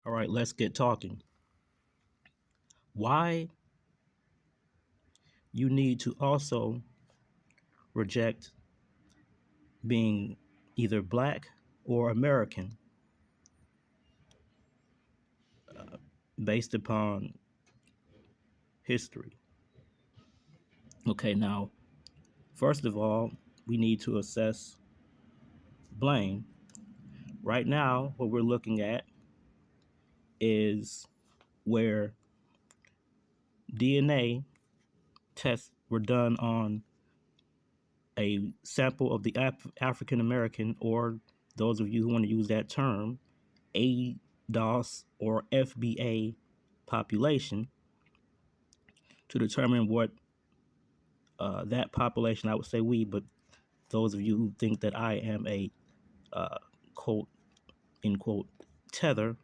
All right, let's get talking. Why you need to also reject being either black or American based upon history. Okay, now, first of all, we need to assess blame. Right now, what we're looking at is where DNA tests were done on a sample of the African American, or those of you who want to use that term, ADOS or FBA population to determine what that population, I would say we, but those of you who think that I am a uh, quote, in quote, tether,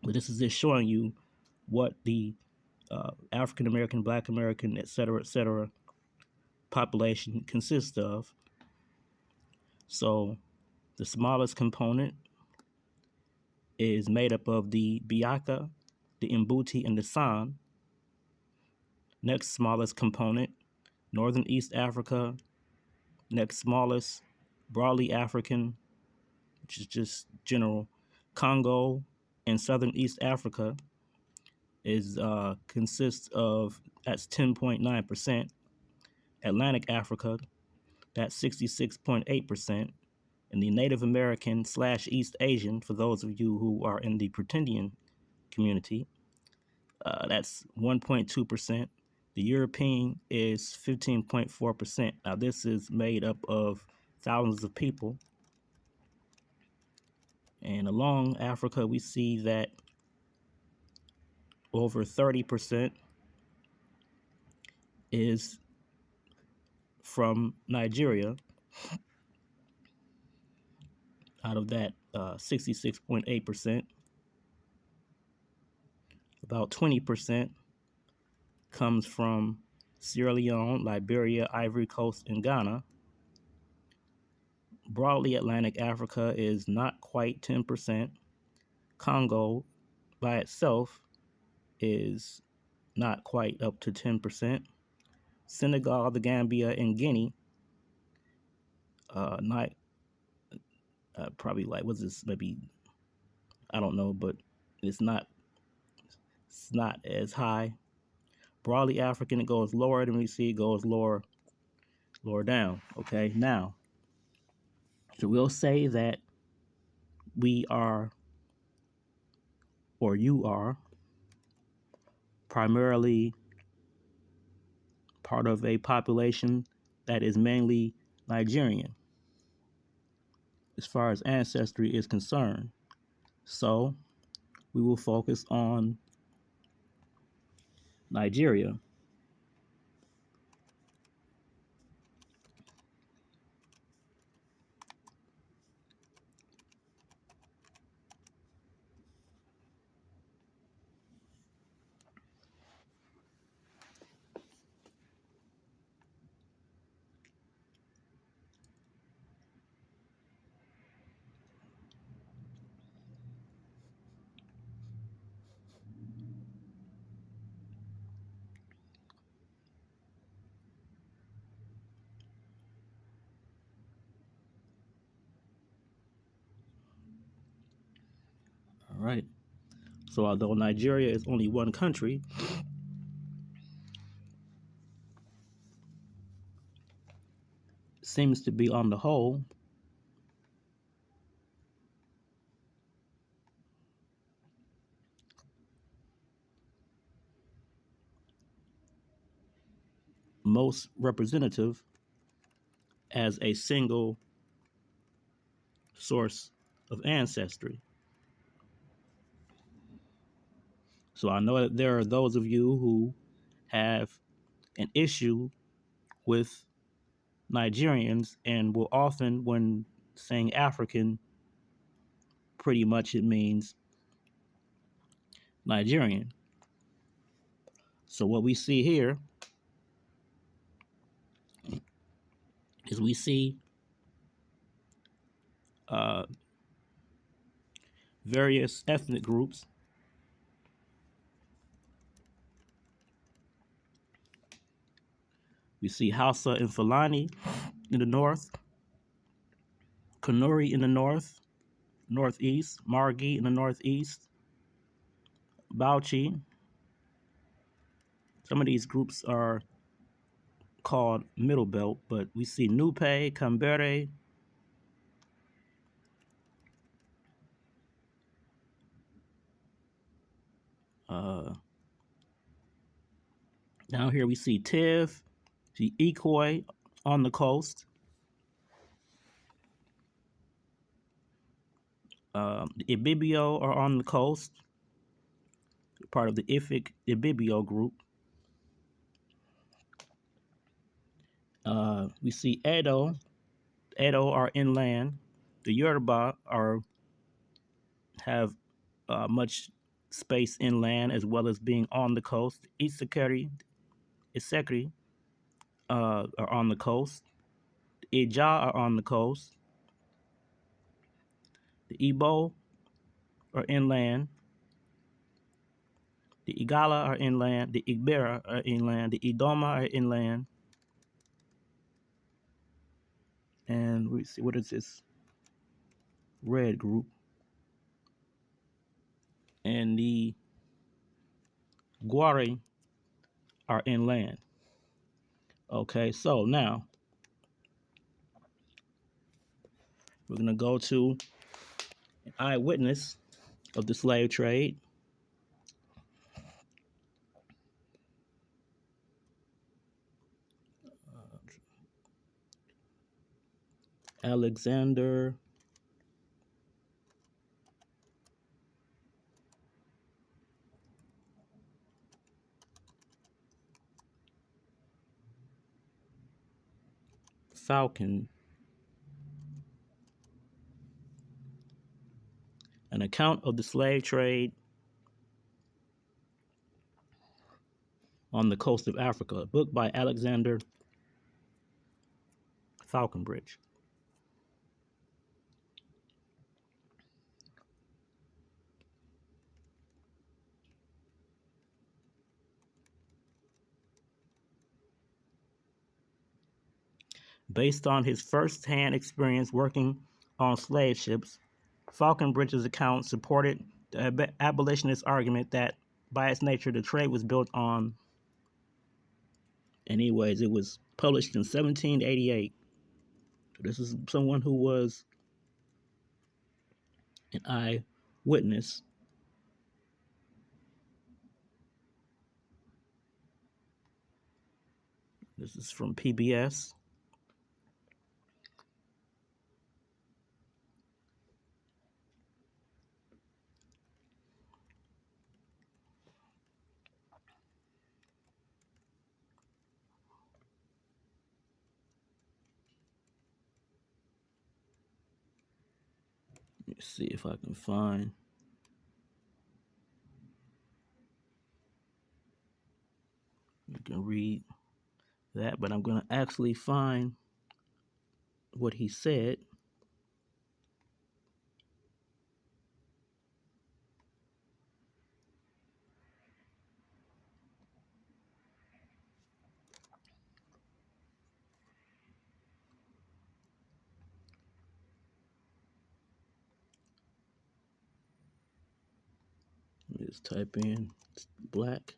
but this is just showing you what the African American, Black American, et cetera, population consists of. So the smallest component is made up of the Biaka, the Mbuti, and the San. Next smallest component, Northern East Africa. Next smallest, broadly African, which is just general. Congo and Southern East Africa is consists of, that's 10.9%. Atlantic Africa, that's 66.8%. And the Native American / East Asian, for those of you who are in the Pretendian community, that's 1.2%. The European is 15.4%. Now, this is made up of thousands of people. And along Africa, we see that over 30% is from Nigeria. Out of that 66.8%, about 20% comes from Sierra Leone, Liberia, Ivory Coast, and Ghana. Broadly Atlantic Africa is not quite 10%. Congo by itself is not quite up to 10%. Senegal, the Gambia, and Guinea, not probably like, what's this, maybe, I don't know, but it's not as high. Broadly African, it goes lower than we see, it goes lower down. Okay, now, so we'll say that we are, or you are, primarily part of a population that is mainly Nigerian as far as ancestry is concerned. So we will focus on Nigeria. All right. So although Nigeria is only one country, it seems to be on the whole most representative as a single source of ancestry. So I know that there are those of you who have an issue with Nigerians and will often, when saying African, pretty much it means Nigerian. So what we see here is we see uh, various ethnic groups. We see Hausa and Fulani in the north, Kanuri in the northeast, Margi in the northeast, Bauchi. Some of these groups are called Middle Belt, but we see Nupe, Kambere, uh, down here we see Tiv, see Ikoi on the coast, the Ibibio are on the coast, part of the Ifik Ibibio group. We see Edo are inland. The Yoruba have much space inland as well as being on the coast. Isekri are on the coast. The Ija are on the coast. The Igbo are inland. The Igala are inland. The Igbira are inland. The Idoma are inland. And we see, what is this red group? And the Gwari are inland. Okay, so now we're going to go to an eyewitness of the slave trade. Alexander Falcon, an account of the slave trade on the coast of Africa, a book by Alexander Falconbridge. Based on his first-hand experience working on slave ships, Falconbridge's account supported the abolitionist argument that, by its nature, the trade was built on. Anyways, it was published in 1788. So this is someone who was an eyewitness. This is from PBS. Let me see if I can find. You can read that, but I'm going to actually find what he said. Let me just type in black,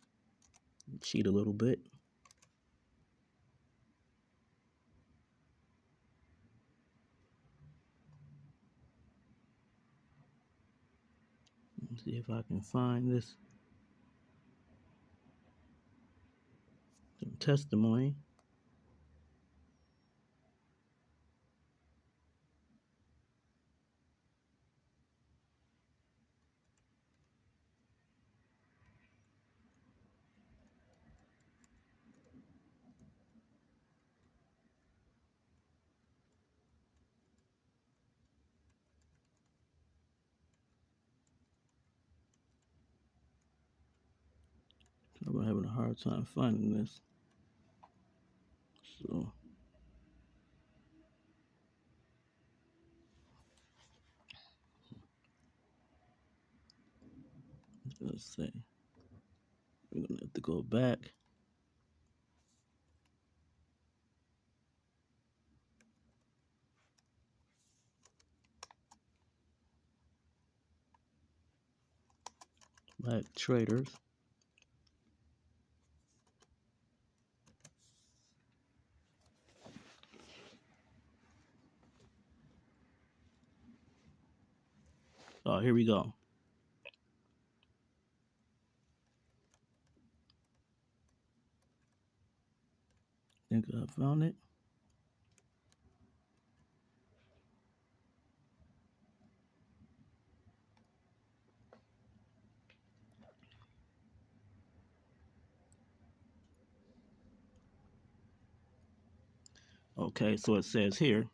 cheat a little bit. Let's see if I can find this. Some testimony. I'm having a hard time finding this. So Let's see. We're gonna have to go back. Black traders. Oh, here we go. I think I found it. Okay, so it says here,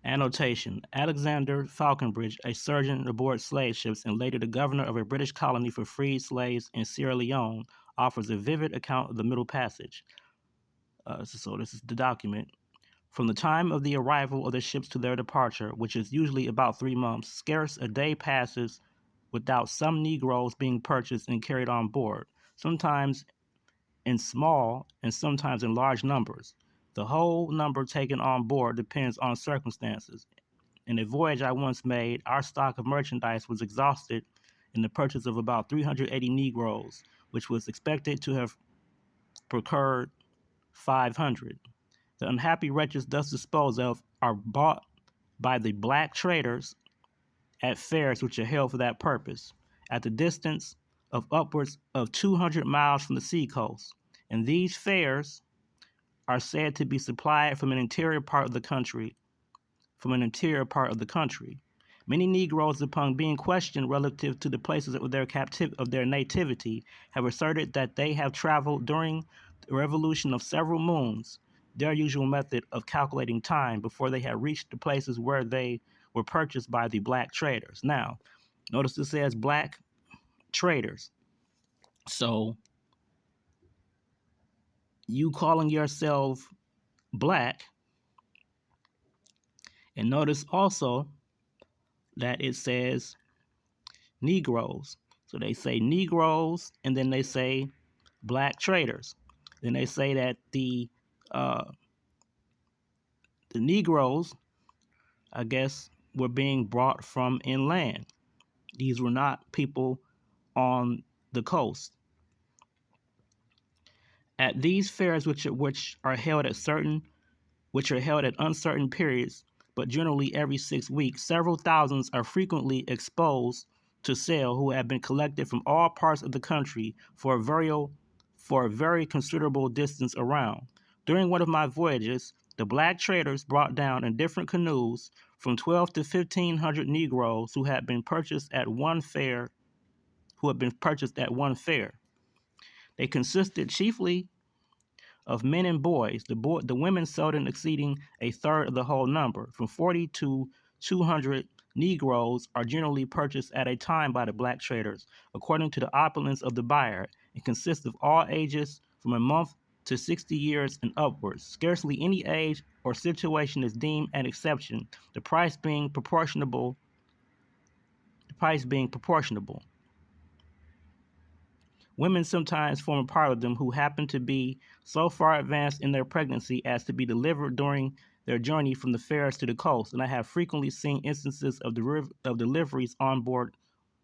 annotation, Alexander Falconbridge, a surgeon aboard slave ships and later the governor of a British colony for freed slaves in Sierra Leone, offers a vivid account of the Middle Passage. So this is the document. From the time of the arrival of the ships to their departure, which is usually about 3 months, scarce a day passes without some Negroes being purchased and carried on board, sometimes in small and sometimes in large numbers. The whole number taken on board depends on circumstances. In a voyage I once made, our stock of merchandise was exhausted in the purchase of about 380 Negroes, which was expected to have procured 500. The unhappy wretches thus disposed of are bought by the black traders at fairs which are held for that purpose, at the distance of upwards of 200 miles from the seacoast. And these fairs are said to be supplied from an interior part of the country. Many Negroes, upon being questioned relative to the places of their nativity, have asserted that they have traveled during the revolution of several moons, their usual method of calculating time, before they had reached the places where they were purchased by the black traders. Now, notice it says black traders. So, you calling yourself black, and notice also that it says Negroes. So they say Negroes, and then they say black traders. Then they say that uh, the Negroes, I guess, were being brought from inland. These were not people on the coast. At these fairs, which are held at uncertain periods, but generally every 6 weeks, several thousands are frequently exposed to sale who have been collected from all parts of the country for a very considerable distance around. During one of my voyages, the black traders brought down in different canoes from 12 to 1,500 Negroes who had been purchased at one fair. They consisted chiefly of men and boys, the women seldom exceeding a third of the whole number. From 40 to 200 Negroes are generally purchased at a time by the black traders, according to the opulence of the buyer, and consist of all ages from a month to 60 years and upwards. Scarcely any age or situation is deemed an exception, the price being proportionable. Women sometimes form a part of them who happen to be so far advanced in their pregnancy as to be delivered during their journey from the fairs to the coast, and I have frequently seen instances of deliveries on board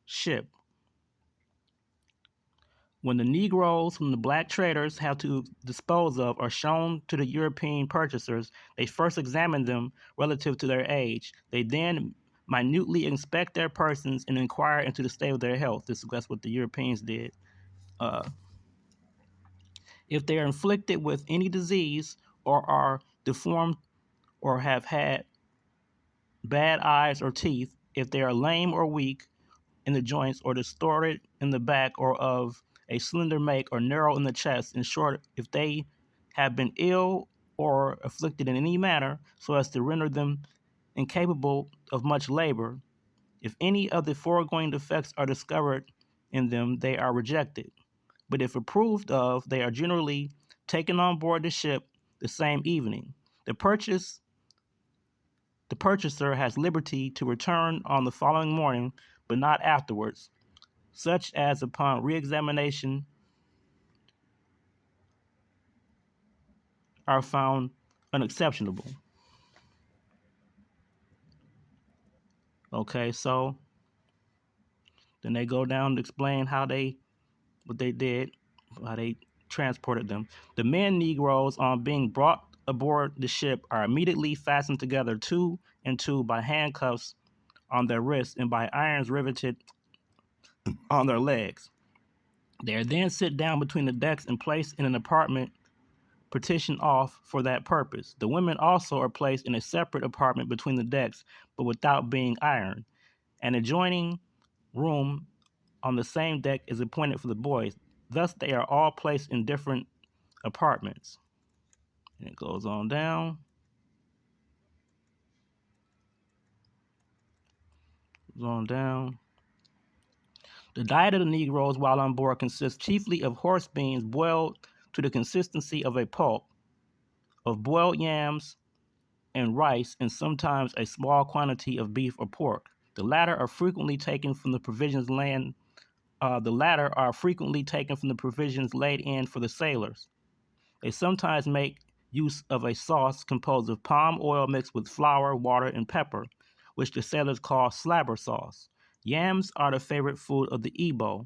ship. When the Negroes whom the black traders have to dispose of are shown to the European purchasers, they first examine them relative to their age. They then minutely inspect their persons and inquire into the state of their health. That's what the Europeans did. Uh, If they are inflicted with any disease or are deformed or have had bad eyes or teeth, if they are lame or weak in the joints or distorted in the back or of a slender make or narrow in the chest, in short, if they have been ill or afflicted in any manner so as to render them incapable of much labor, if any of the foregoing defects are discovered in them, they are rejected. But if approved of, they are generally taken on board the ship the same evening. The purchaser has liberty to return on the following morning, but not afterwards, such as upon re-examination are found unexceptionable. Okay, so then they go down to explain what they did, how they transported them. The men Negroes, on being brought aboard the ship, are immediately fastened together two and two by handcuffs on their wrists and by irons riveted on their legs. They are then sit down between the decks and placed in an apartment partitioned off for that purpose. The women also are placed in a separate apartment between the decks, but without being ironed. An adjoining room on the same deck is appointed for the boys. Thus, they are all placed in different apartments. And it goes on down. Goes on down. The diet of the Negroes while on board consists chiefly of horse beans boiled to the consistency of a pulp, of boiled yams and rice, and sometimes a small quantity of beef or pork. The latter are frequently taken from the provisions laid in for the sailors. They sometimes make use of a sauce composed of palm oil mixed with flour, water, and pepper, which the sailors call slabber sauce. Yams are the favorite food of the Igbo,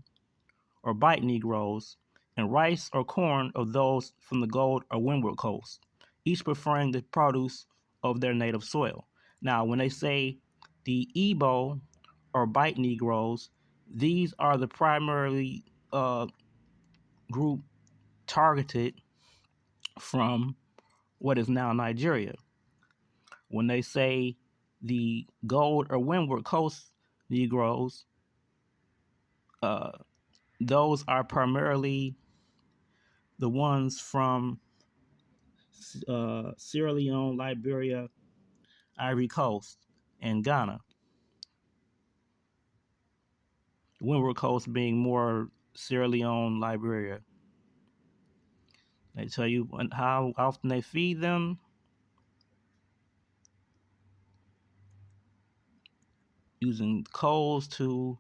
or Bite Negroes, and rice or corn of those from the Gold or Windward Coast, each preferring the produce of their native soil. Now, when they say the Igbo or Bite Negroes, these are the primarily group targeted from what is now Nigeria. When they say the Gold or Windward Coast Negroes, uh, those are primarily the ones from Sierra Leone, Liberia, Ivory Coast, and Ghana. The Windward Coast being more Sierra Leone, Liberia. They tell you how often they feed them. Using coals to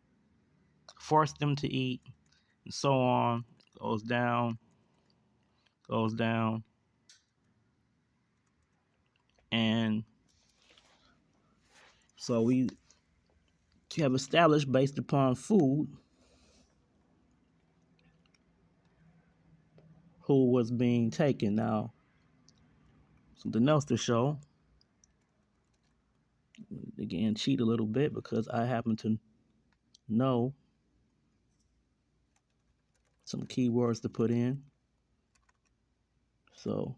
force them to eat, and so on. Goes down, goes down. And so we have established based upon food who was being taken. Now, something else to show. Again, cheat a little bit because I happen to know some keywords to put in. So,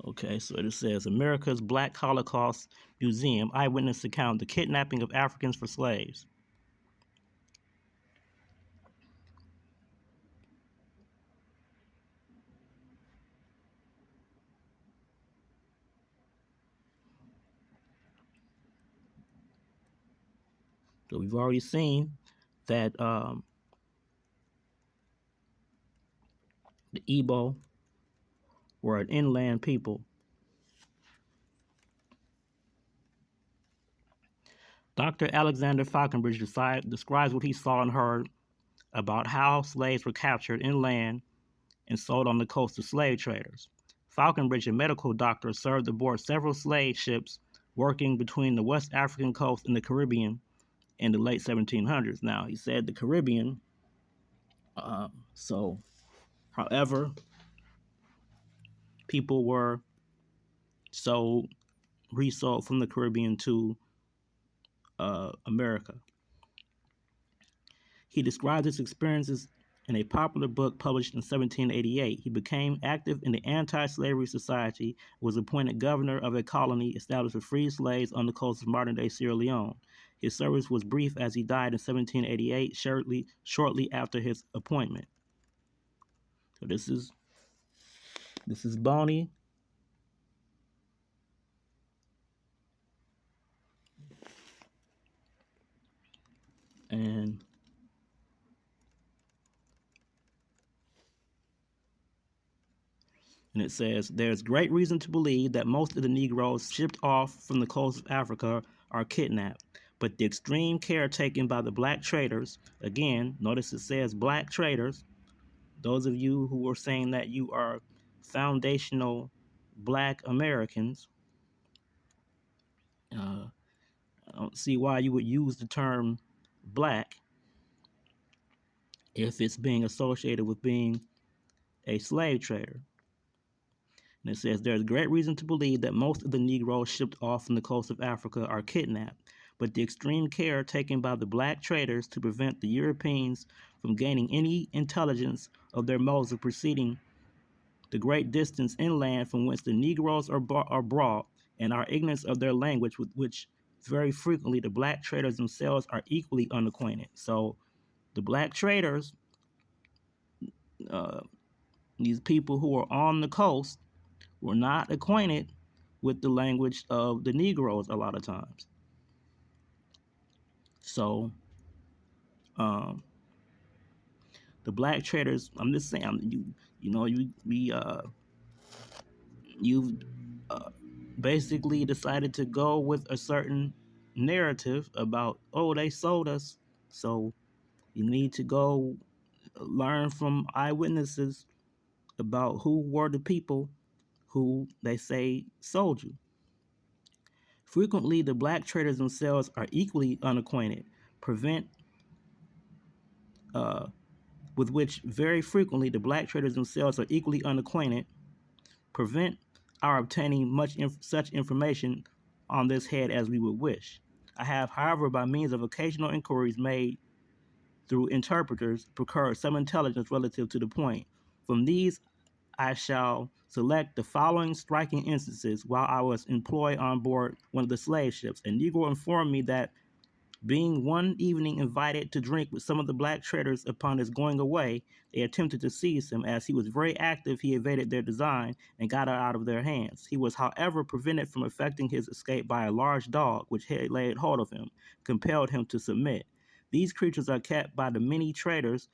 okay, so it says America's Black Holocaust Museum eyewitness account the kidnapping of Africans for slaves. So we've already seen that the Igbo were an inland people. Dr. Alexander Falconbridge describes what he saw and heard about how slaves were captured inland and sold on the coast to slave traders. Falconbridge, a medical doctor, served aboard several slave ships working between the West African coast and the Caribbean in the late 1700s. Now, he said the Caribbean, however, people were sold, resold from the Caribbean to America. He described his experiences in a popular book published in 1788. He became active in the Anti-Slavery Society, was appointed governor of a colony established for free slaves on the coast of modern-day Sierra Leone. His service was brief as he died in 1788, shortly after his appointment. So this is Bonnie, and it says there's great reason to believe that most of the Negroes shipped off from the coast of Africa are kidnapped, but the extreme care taken by the black traders, again, notice it says black traders, those of you who are saying that you are foundational black Americans, uh, I don't see why you would use the term black if it's being associated with being a slave trader. And it says there's great reason to believe that most of the Negroes shipped off from the coast of Africa are kidnapped, but the extreme care taken by the black traders to prevent the Europeans from gaining any intelligence of their modes of proceeding the great distance inland from whence the Negroes are brought, and our ignorance of their language, with which very frequently the black traders themselves are equally unacquainted. So the black traders, uh, these people who are on the coast, were not acquainted with the language of the Negroes a lot of times. So um, the black traders, I'm just saying, you know, you've uh, basically decided to go with a certain narrative about, oh, they sold us. So you need to go learn from eyewitnesses about who were the people who they say sold you. Frequently, the black traders themselves are equally unacquainted, prevent uh, with which very frequently the black traders themselves are equally unacquainted, prevent our obtaining such information on this head as we would wish. I have, however, by means of occasional inquiries made through interpreters, procured some intelligence relative to the point. From these, I shall select the following striking instances. While I was employed on board one of the slave ships, a Negro informed me that being one evening invited to drink with some of the black traders upon his going away, they attempted to seize him. As he was very active, he evaded their design and got out of their hands. He was, however, prevented from effecting his escape by a large dog, which had laid hold of him, compelled him to submit. These creatures are kept by the many traders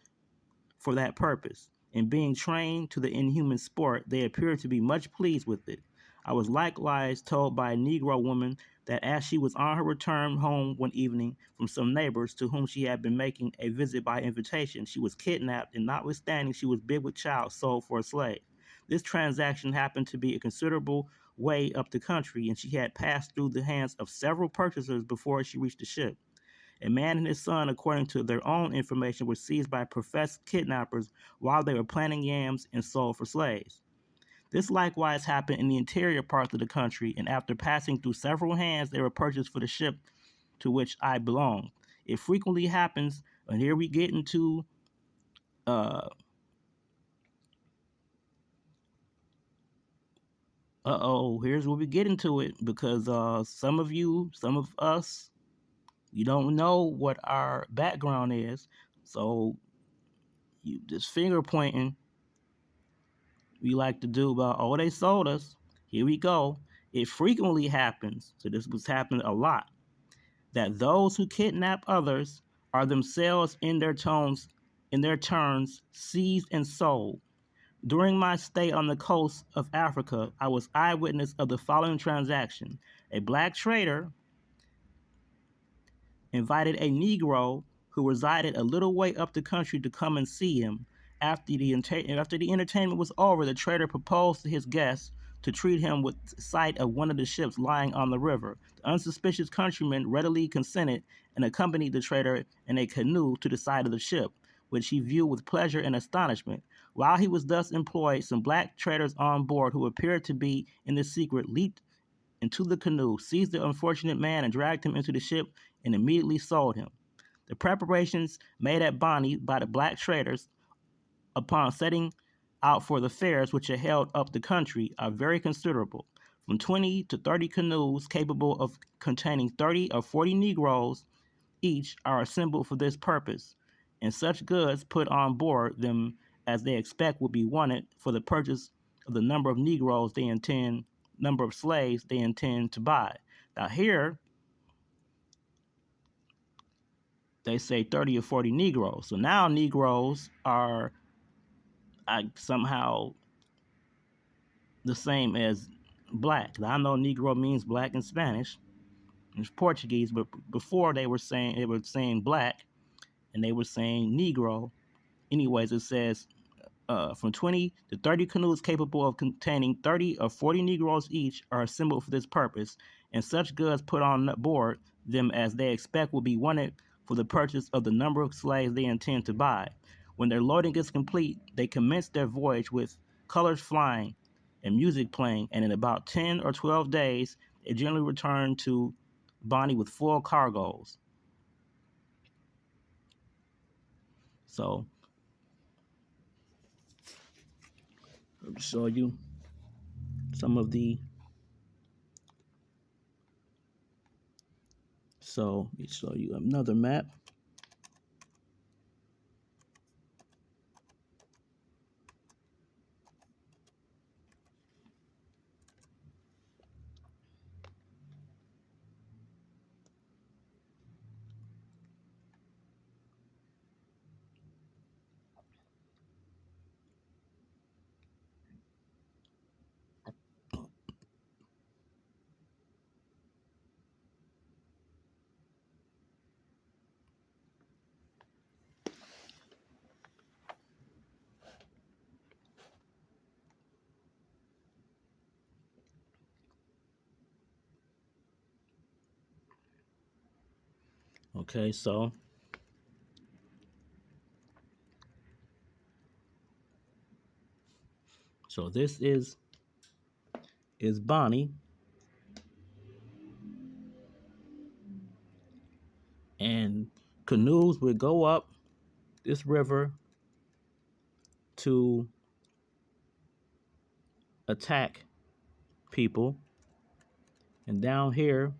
for that purpose. In being trained to the inhuman sport, they appeared to be much pleased with it. I was likewise told by a Negro woman that as she was on her return home one evening from some neighbors to whom she had been making a visit by invitation, she was kidnapped, and notwithstanding she was big with child, sold for a slave. This transaction happened to be a considerable way up the country, and she had passed through the hands of several purchasers before she reached the ship. A man and his son, according to their own information, were seized by professed kidnappers while they were planting yams and sold for slaves. This likewise happened in the interior parts of the country, and after passing through several hands, they were purchased for the ship to which I belonged. It frequently happens, and here we get into uh here's where we get into it, because some of us, you don't know what our background is. So you just finger pointing we like to do about, oh, they sold us. Here we go. It frequently happens, so this was happening a lot, that those who kidnap others are themselves in their turns seized and sold. During my stay on the coast of Africa, I was eyewitness of the following transaction. A black trader invited a Negro who resided a little way up the country to come and see him. After the entertainment was over, the trader proposed to his guest to treat him with sight of one of the ships lying on the river. The unsuspicious countryman readily consented and accompanied the trader in a canoe to the side of the ship, which he viewed with pleasure and astonishment. While he was thus employed, some black traders on board, who appeared to be in the secret, leaped into the canoe, seized the unfortunate man, and dragged him into the ship and immediately sold him. The preparations made at Bonny by the black traders upon setting out for the fairs which are held up the country are very considerable. From 20 to 30 canoes capable of containing 30 or 40 Negroes each are assembled for this purpose, and such goods put on board them as they expect will be wanted for the purchase of the number of slaves they intend to buy. Now here they say 30 or 40 Negroes. So now Negroes are somehow the same as black. Now, I know Negro means black in Spanish. It's Portuguese, but before they were saying black, and they were saying Negro. Anyways, it says from 20 to 30 canoes capable of containing 30 or 40 Negroes each are assembled for this purpose, and such goods put on board them as they expect will be wanted for the purchase of the number of slaves they intend to buy. When their loading is complete, they commence their voyage with colors flying and music playing, and in about 10 or 12 days, they generally return to Bonnie with full cargoes. So, I'll show you some of the. So, let me show you another map. Okay, so this is Bonnie, and canoes would go up this river to attack people, and down here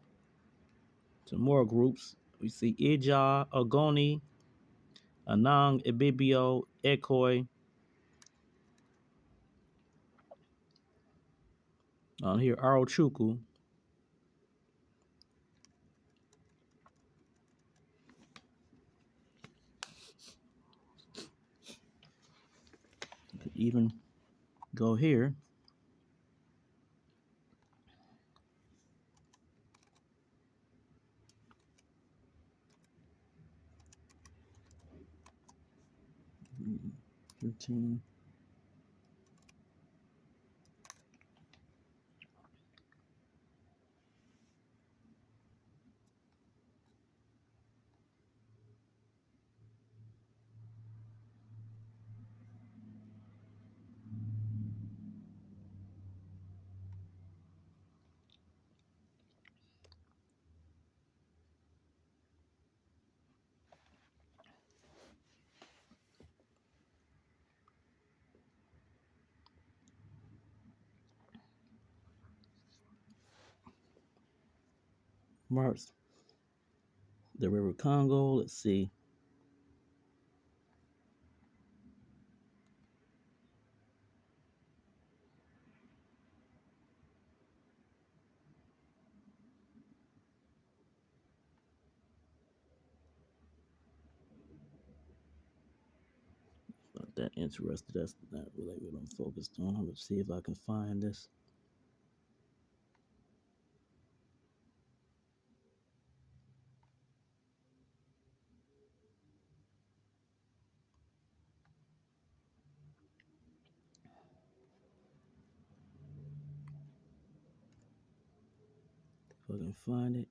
some more groups. We see Ija, Ogoni, Anang, Ibibio, Ekoi. On here, Arochukwu. You could even go here. Mm, 13. Marks the River Congo. Let's see. Not that interested. That's not really what I'm focused on. I'm gonna see if I can find this. If I can find it.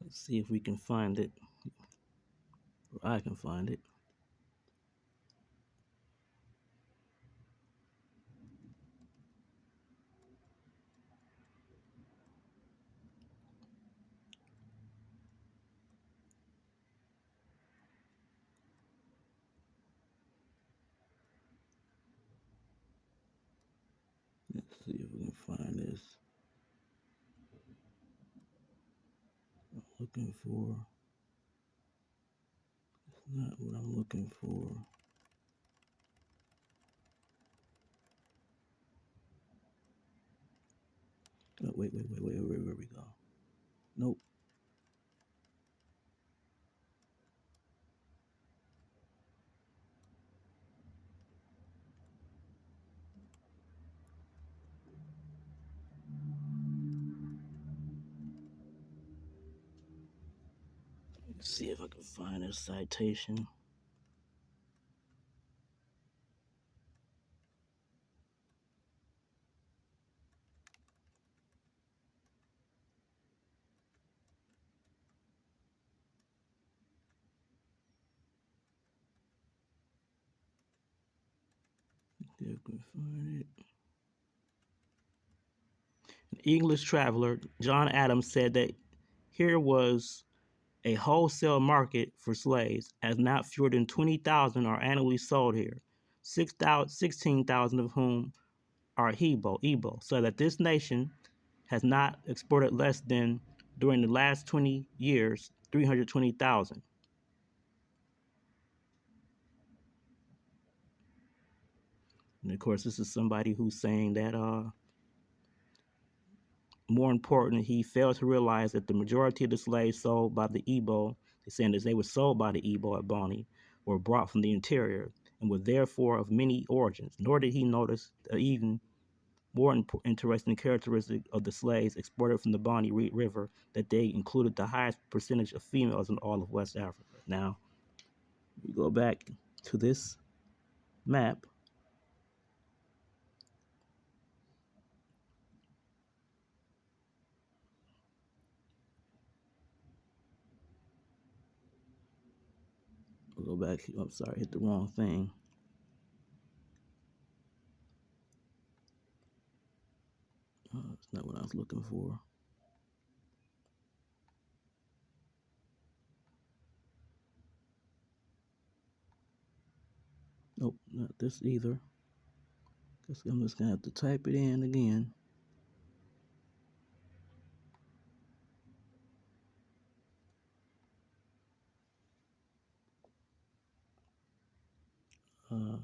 Let's see if we can find it. Or I can find it. Let's Let's see if we can find this. I'm looking for. It's not what I'm looking for. Oh, wait, where we go? Nope. Let's see if I can find a citation. See if I can find it. An English traveler, John Adams, said that here was a wholesale market for slaves, as not fewer than 20,000 are annually sold here, 16,000 of whom are Igbo, so that this nation has not exported less than, during the last 20 years, 320,000. And of course, this is somebody who's saying that, more important, he failed to realize that the majority of the slaves sold by the Igbo, saying that they were sold by the Igbo at Bonny, were brought from the interior and were therefore of many origins. Nor did he notice the even more interesting characteristic of the slaves exported from the Bonny River, that they included the highest percentage of females in all of West Africa. Now, we go back to this map. We'll go back. I'm sorry, I hit the wrong thing. It's not what I was looking for. Nope, not this either. Guess I'm just gonna have to type it in again. Uh,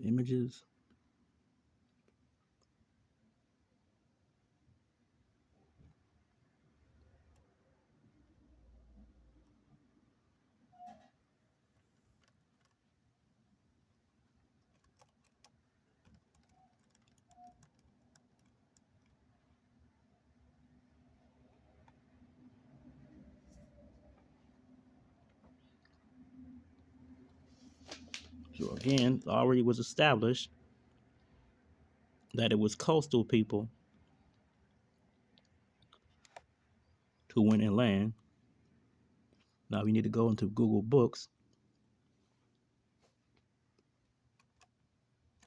Images. So again, already was established that it was coastal people who went inland. Now we need to go into Google Books.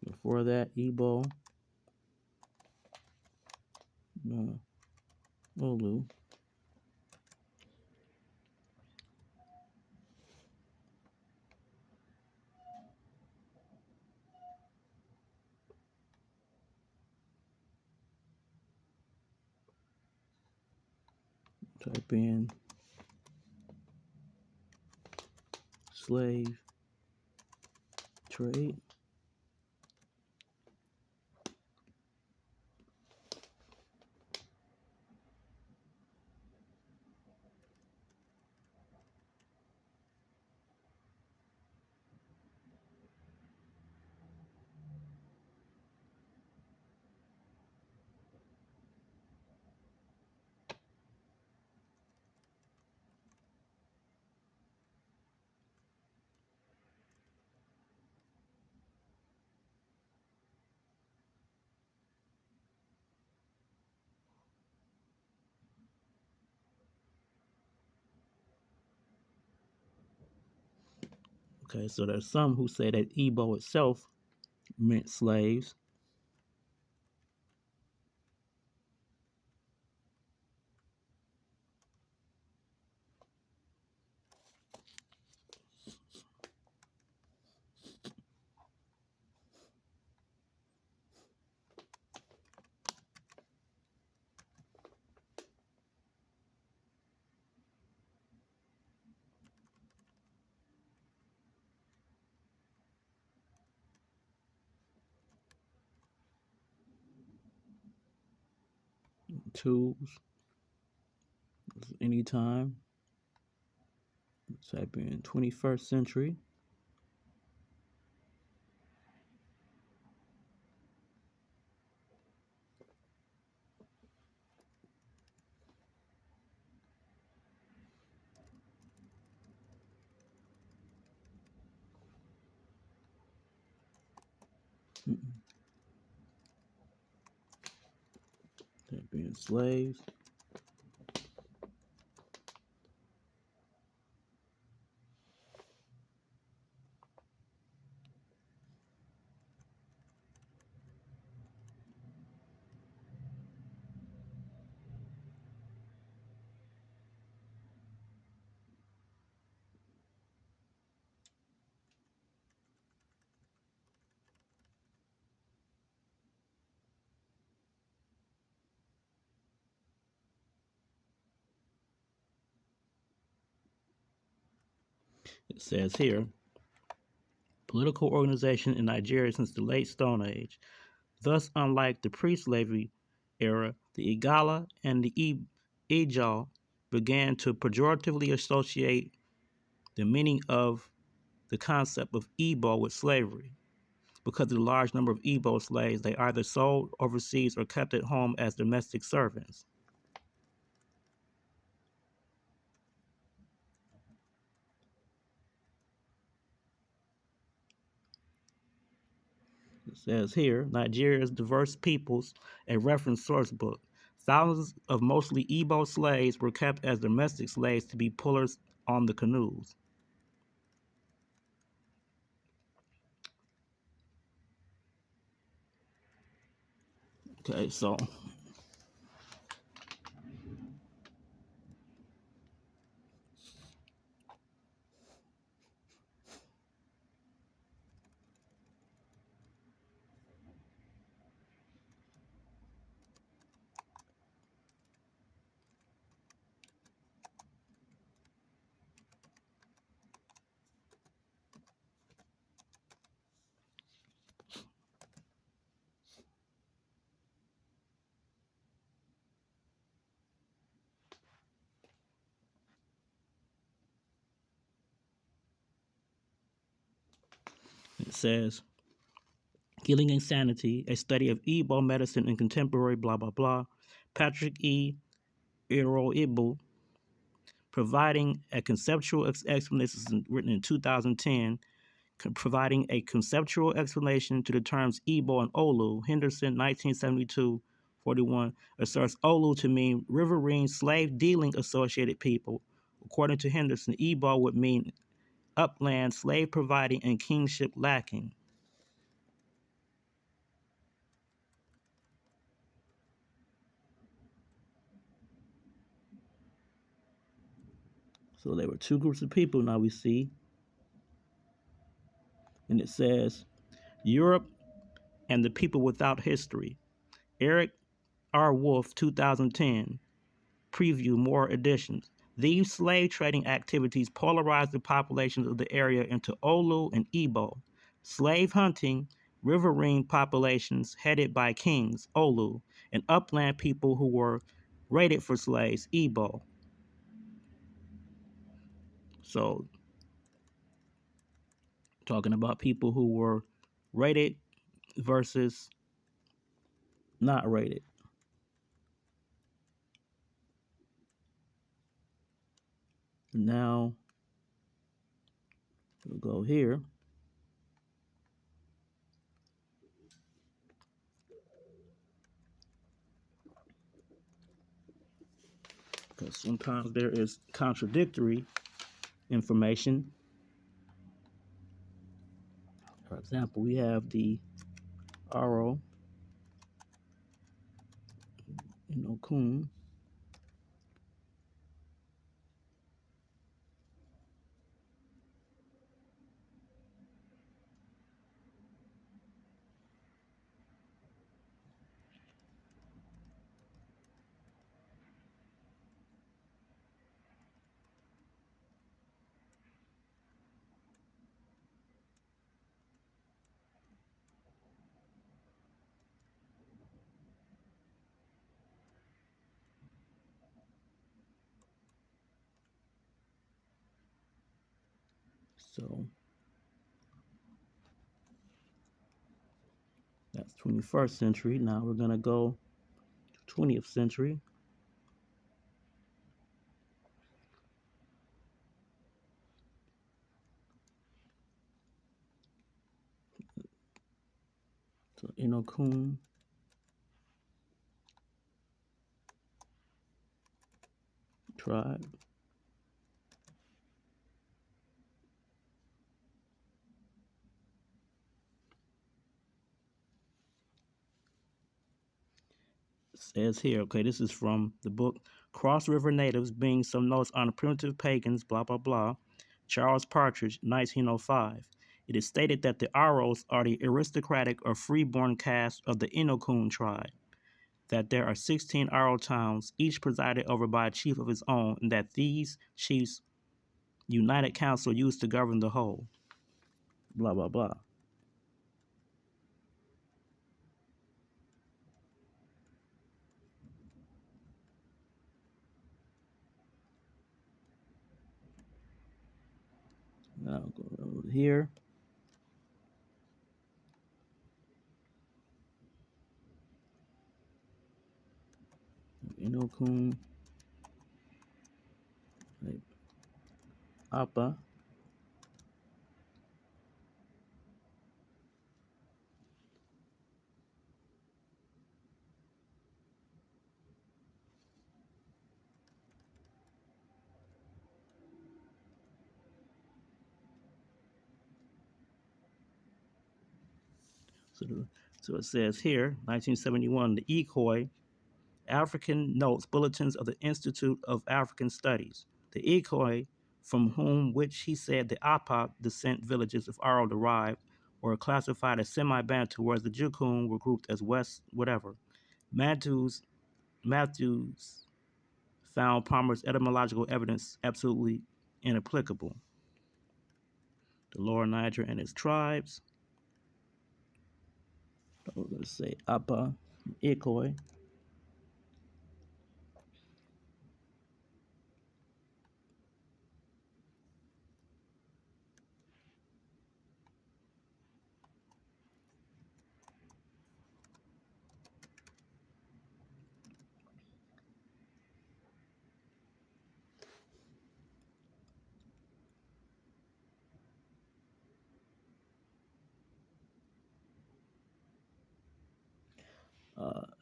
Before that, Igbo, Olu. Type in slave trade. Okay, so there's some who say that Igbo itself meant slaves. tools, anytime. Type in 21st century. Type in slaves. It says here, political organization in Nigeria since the late Stone Age. Thus, unlike the pre-slavery era, the Igala and the Ijaw began to pejoratively associate the meaning of the concept of Igbo with slavery. Because of the large number of Igbo slaves, they either sold overseas or kept at home as domestic servants. It says here, Nigeria's Diverse Peoples, a reference source book. Thousands of mostly Igbo slaves were kept as domestic slaves to be pullers on the canoes. Okay, so it says, Healing Insanity, a study of Igbo medicine in contemporary blah blah blah. Patrick E. Iroibu, providing a conceptual explanation, this is written in 2010, providing a conceptual explanation to the terms Igbo and Olu. Henderson, 1972, 41, asserts Olu to mean riverine slave-dealing associated people. According to Henderson, Igbo would mean upland slave providing and kingship lacking. So there were two groups of people now we see. And it says, Europe and the People Without History. Eric R. Wolf, 2010. Preview more editions. These slave trading activities polarized the populations of the area into Olu and Igbo. Slave hunting, riverine populations headed by kings, Olu, and upland people who were raided for slaves, Igbo. So, talking about people who were raided versus not raided. Now, we'll go here. Because sometimes there is contradictory information. For example, we have the Aro in Okun. So that's 21st century. Now we're gonna go to 20th century. So Inokun tribe. Says here, okay, this is from the book Cross River Natives Being Some Notes on Primitive Pagans, blah, blah, blah. Charles Partridge, 1905. It is stated that the Aros are the aristocratic or freeborn caste of the Inokun tribe, that there are 16 Aro towns, each presided over by a chief of his own, and that these chiefs' united council used to govern the whole. Blah, blah, blah. Now go over here. Inokun, Appa. So it says here, 1971, the ECOI, African Notes, Bulletins of the Institute of African Studies. The ECOI, from whom which he said the Apa descent villages of Aro derived, were classified as semi-Bantu, whereas the Jukun were grouped as West whatever. Matthews found Palmer's etymological evidence absolutely inapplicable. The Lower Niger and its tribes. We're going to say Apa, Ikoi.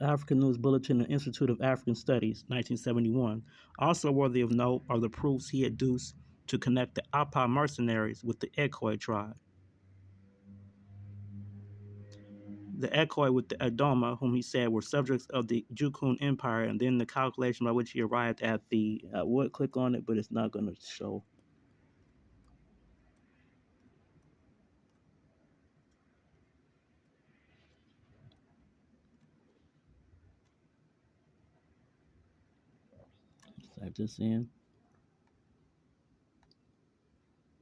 African News Bulletin and Institute of African Studies, 1971. Also worthy of note are the proofs he adduced to connect the Apa mercenaries with the Ekoi tribe. The Ekoi with the Adoma, whom he said were subjects of the Jukun Empire, and then the calculation by which he arrived at the. I would click on it, but it's not going to show. Let's type this in.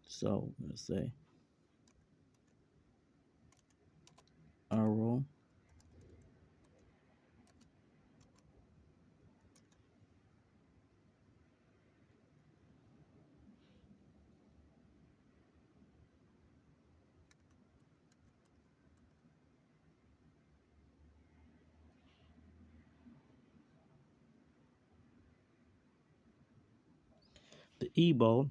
So let's say Aro. The Igbo,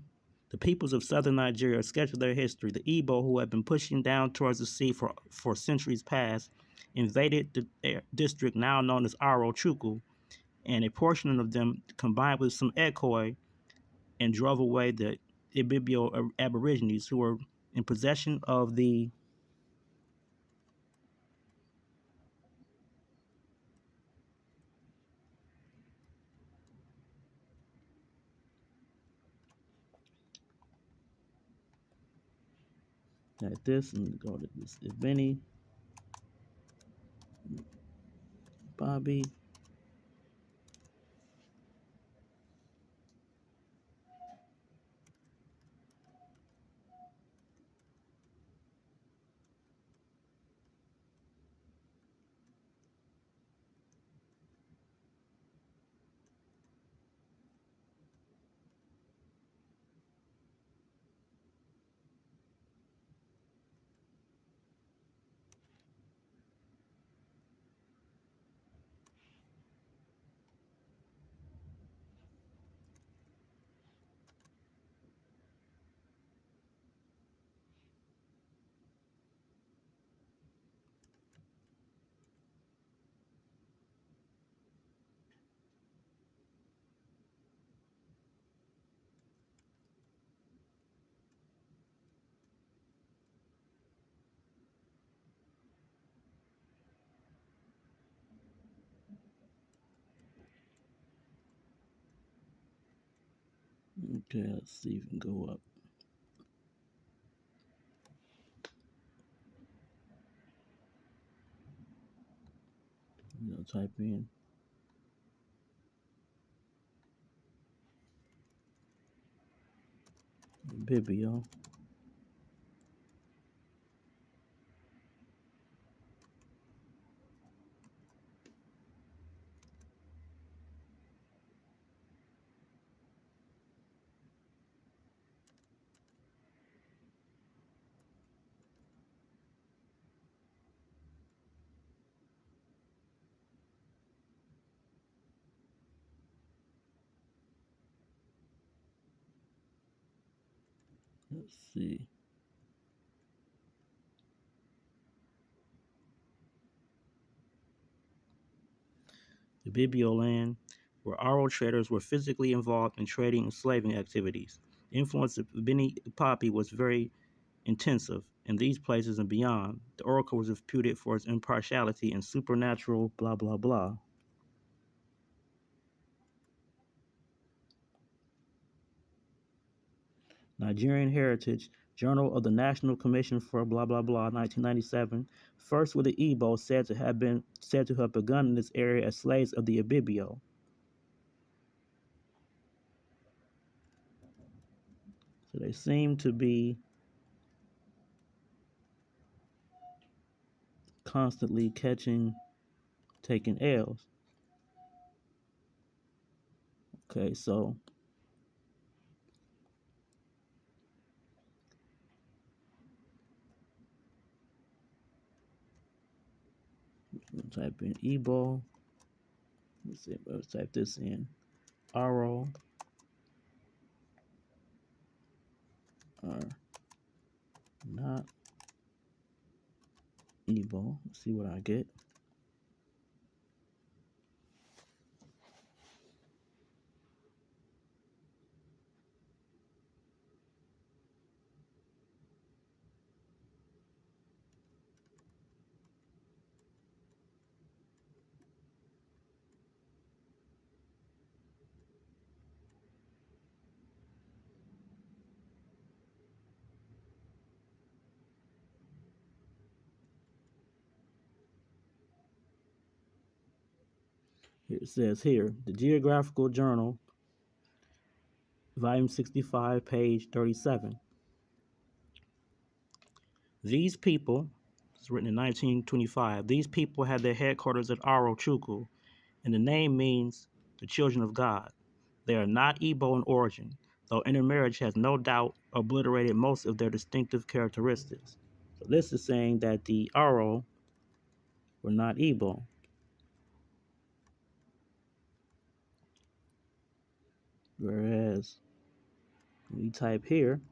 the peoples of southern Nigeria, sketch of their history. The Igbo, who had been pushing down towards the sea for centuries past, invaded the district now known as Aro Chukwu, and a portion of them combined with some Ekoi and drove away the Ibibio Aborigines who were in possession of the like this, and go to this Benny, Bobby. Okay, let's see if we can go up. Type in Bibio. Let's see. The Bibio land, where Aro traders were physically involved in trading and slaving activities. The influence of Beni Papi was very intensive in these places and beyond. The oracle was reputed for its impartiality and supernatural blah blah blah. Nigerian Heritage, Journal of the National Commission for blah blah blah, 1997. First with the Igbo said to have begun in this area as slaves of the Ibibio. So they seem to be constantly taking L's. Okay, so type in Igbo. Let's see, let's type this in. Aro are not Igbo. Let's see what I get. It says here, the Geographical Journal, volume 65, page 37. These people, it's written in 1925, these people had their headquarters at Aro Chukwu, and the name means the children of God. They are not Igbo in origin, though intermarriage has no doubt obliterated most of their distinctive characteristics. So this is saying that the Aro were not Igbo. Whereas we type here,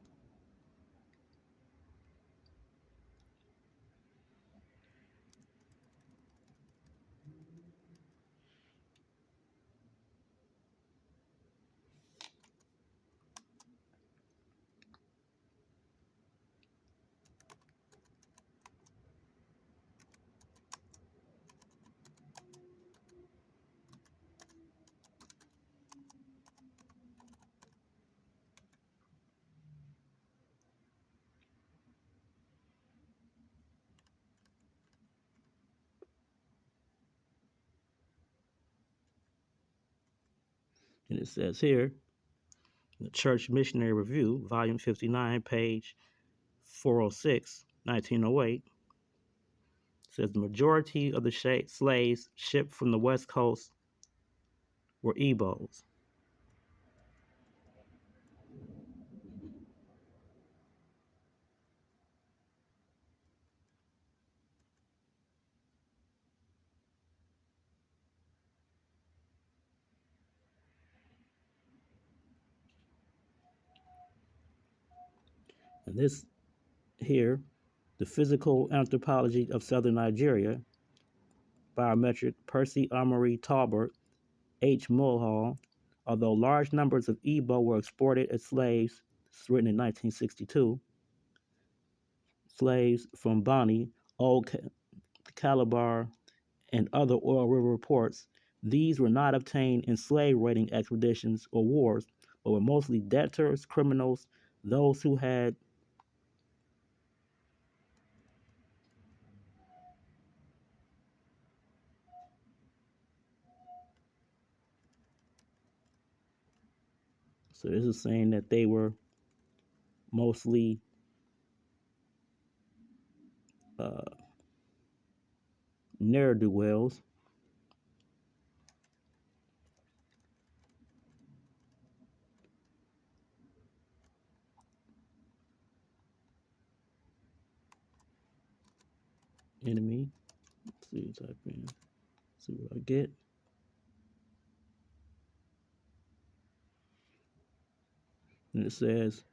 and it says here, the Church Missionary Review, volume 59, page 406, 1908, says the majority of the slaves shipped from the West Coast were Igbos. And this here, the physical anthropology of southern Nigeria, biometric Percy Amory Talbot, H. Mulhall, although large numbers of Igbo were exported as slaves, it's written in 1962, slaves from Bonny, Old Calabar, and other oil river ports, these were not obtained in slave raiding expeditions or wars, but were mostly debtors, criminals, those who had so this is saying that they were mostly uh, ne'er-do-wells. Enemy. Let's see, type in, see what I get. And it says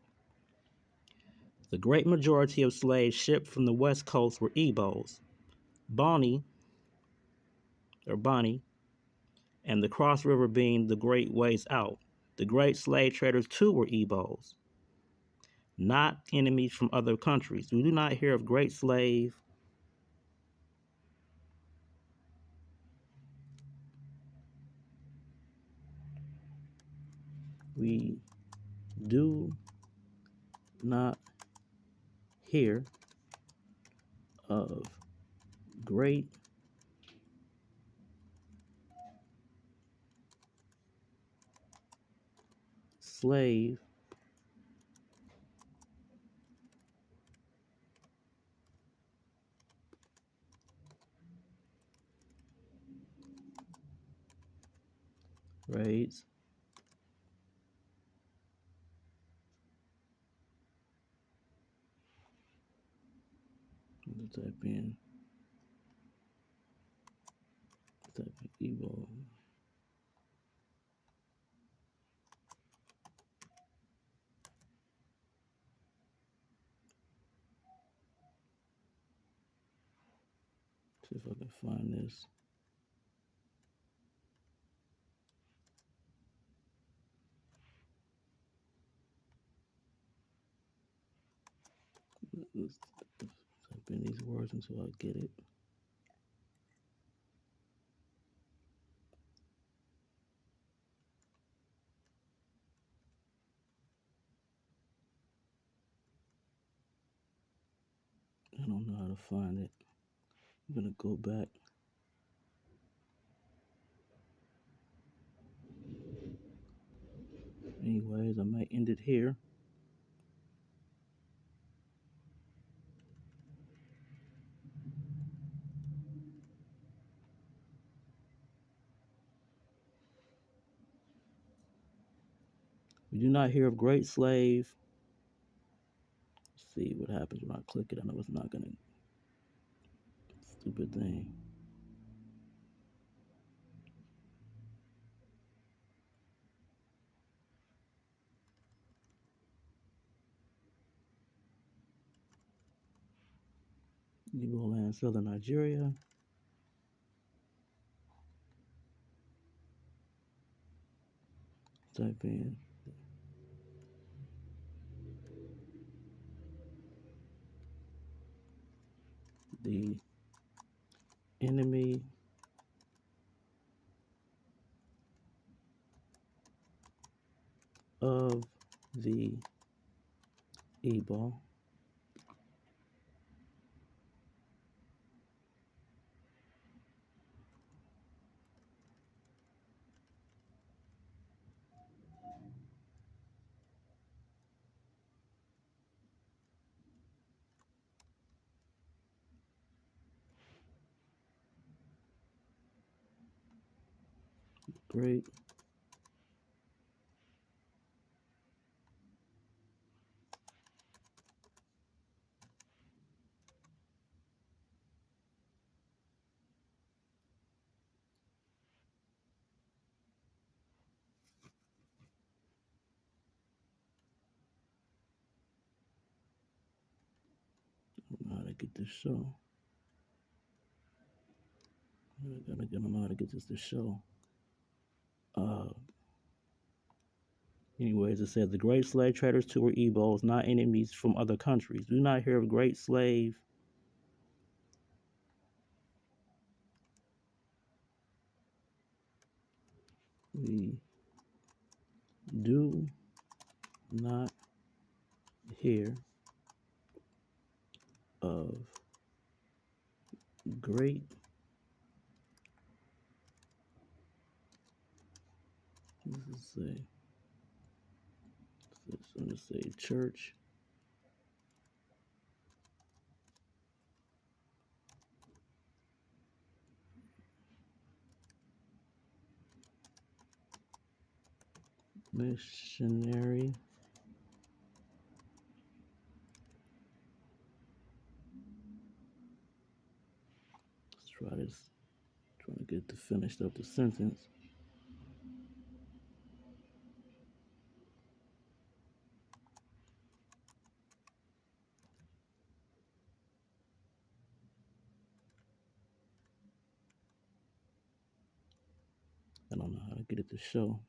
the great majority of slaves shipped from the West Coast were Ebos, Bonnie or Bonnie, and the Cross River being the great ways out. The great slave traders too were Ebos, not enemies from other countries. We do not hear of great slave. We do not hear of great slave raids type in Ebo. See if I can find this. Let's type in these words until I get it. I don't know how to find it. I'm gonna go back. Anyways, I might end it here. We do not hear of great slave. Let's see what happens when I click it. I know it's not gonna. Stupid thing. Igbo land, southern Nigeria. Type in the enemy of the Igbo great I don't know how to get this show. I don't know how to get this to show. Anyways, it says the great slave traders too were Ebos, not enemies from other countries. Do not hear of great slave. We do not hear of great, what does it say? It's going to say church missionary let's try this, trying to get to finish up the sentence. I don't know how to get it to show.